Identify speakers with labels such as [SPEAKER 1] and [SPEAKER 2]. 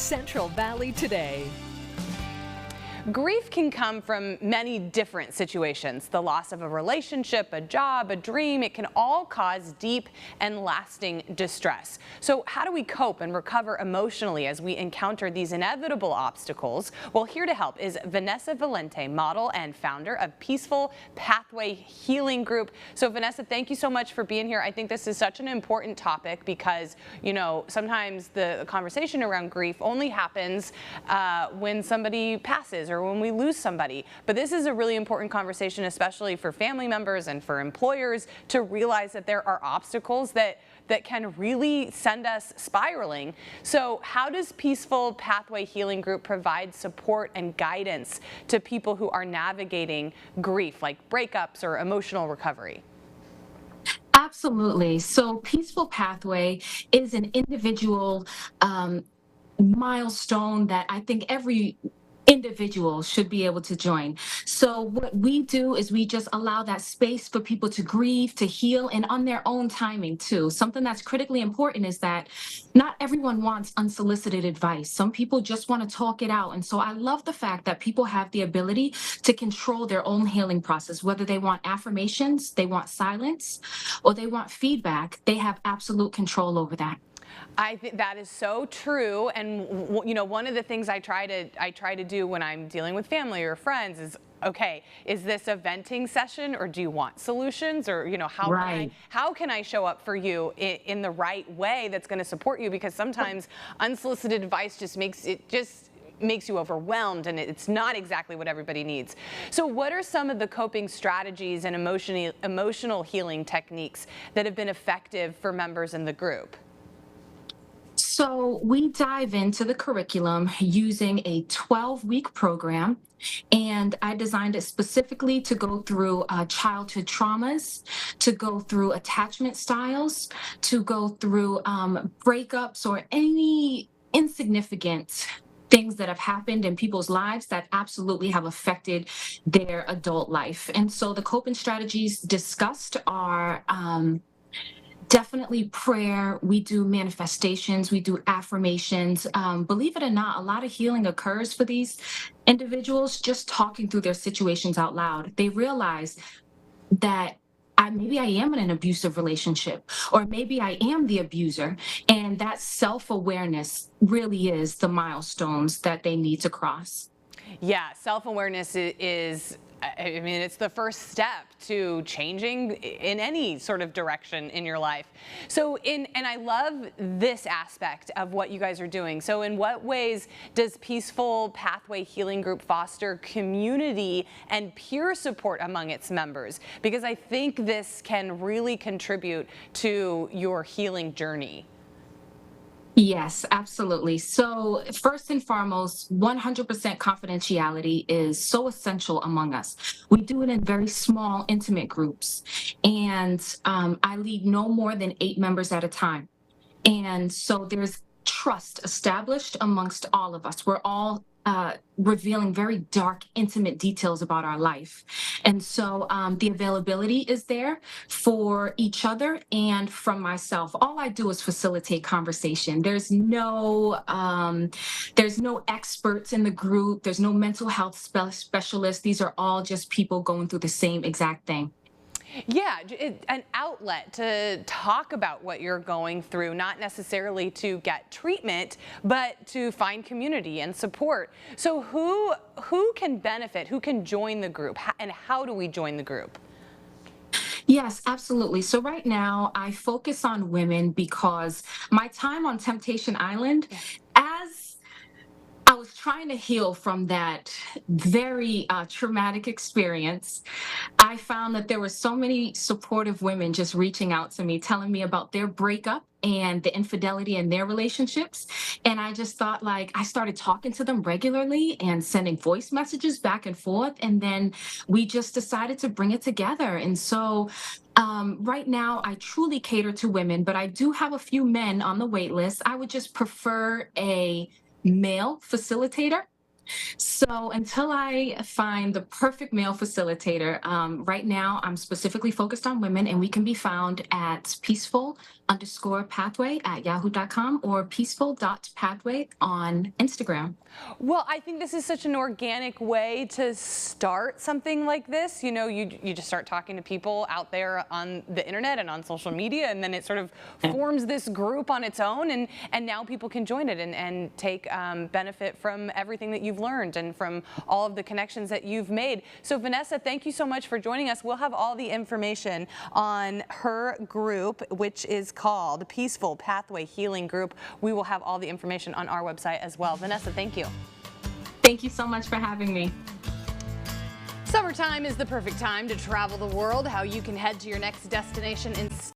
[SPEAKER 1] Central Valley Today.
[SPEAKER 2] Grief can come from many different situations. The loss of a relationship, a job, a dream, it can all cause deep and lasting distress. So how do we cope and recover emotionally as we encounter these inevitable obstacles? Well, here to help is Vanessa Valente, model and founder of Peaceful Pathway Healing Group. So Vanessa, thank you so much for being here. I think this is such an important topic because, you know, sometimes the conversation around grief only happens when somebody passes or when we lose somebody. But this is a really important conversation, especially for family members and for employers, to realize that there are obstacles that can really send us spiraling. So how does Peaceful Pathway Healing Group provide support and guidance to people who are navigating grief, like breakups or emotional recovery?
[SPEAKER 3] Absolutely. So Peaceful Pathway is an individual milestone that I think every individual should be able to join. So what we do is we just allow that space for people to grieve, to heal, and on their own timing too. Something that's critically important is that not everyone wants unsolicited advice. Some people just want to talk it out. And so I love the fact that people have the ability to control their own healing process, whether they want affirmations, they want silence, or they want feedback. They have absolute control over that.
[SPEAKER 2] I think that is so true, and you know, one of the things I try to do when I'm dealing with family or friends is, okay, is this a venting session, or do you want solutions, or you know, how can I show up for you in the right way that's going to support you? Because sometimes unsolicited advice just makes you overwhelmed, and it's not exactly what everybody needs. So what are some of the coping strategies and emotional healing techniques that have been effective for members in the group?
[SPEAKER 3] So we dive into the curriculum using a 12-week program, and I designed it specifically to go through childhood traumas, to go through attachment styles, to go through breakups or any insignificant things that have happened in people's lives that absolutely have affected their adult life. And so the coping strategies discussed are definitely prayer. We do manifestations, we do affirmations. Believe it or not, a lot of healing occurs for these individuals just talking through their situations out loud. They realize that maybe I am in an abusive relationship, or maybe I am the abuser. And that self-awareness really is the milestones that they need to cross.
[SPEAKER 2] Yeah, self-awareness is, I mean, it's the first step to changing in any sort of direction in your life. So and I love this aspect of what you guys are doing. So in what ways does Peaceful Pathway Healing Group foster community and peer support among its members? Because I think this can really contribute to your healing journey.
[SPEAKER 3] Yes, absolutely. So first and foremost, 100% confidentiality is so essential among us. We do it in very small, intimate groups, and I lead no more than 8 members at a time. And so there's trust established amongst all of us. We're all revealing very dark, intimate details about our life. And so the availability is there for each other and from myself. All I do is facilitate conversation. There's no experts in the group. There's no mental health specialists. These are all just people going through the same exact thing.
[SPEAKER 2] Yeah, an outlet to talk about what you're going through, not necessarily to get treatment, but to find community and support. So who can benefit, who can join the group, and how do we join the group?
[SPEAKER 3] Yes, absolutely. So right now I focus on women because my time on Temptation Island, as I was trying to heal from that very traumatic experience, I found that there were so many supportive women just reaching out to me, telling me about their breakup and the infidelity in their relationships. And I just thought, like, I started talking to them regularly and sending voice messages back and forth. And then we just decided to bring it together. And so right now, I truly cater to women, but I do have a few men on the wait list. I would just prefer a male facilitator. So until I find the perfect male facilitator, right now I'm specifically focused on women, and we can be found at peaceful_pathway@yahoo.com or peaceful.pathway on Instagram.
[SPEAKER 2] Well, I think this is such an organic way to start something like this. You know, you just start talking to people out there on the internet and on social media, and then it sort of forms this group on its own, and now people can join it and take benefit from everything that you've learned and from all of the connections that you've made. So Vanessa, thank you so much for joining us. We'll have all the information on her group, which is called Peaceful Pathway Healing Group. We will have all the information on our website as well. Vanessa, thank you.
[SPEAKER 3] Thank you so much for having me.
[SPEAKER 2] Summertime is the perfect time to travel the world. How you can head to your next destination in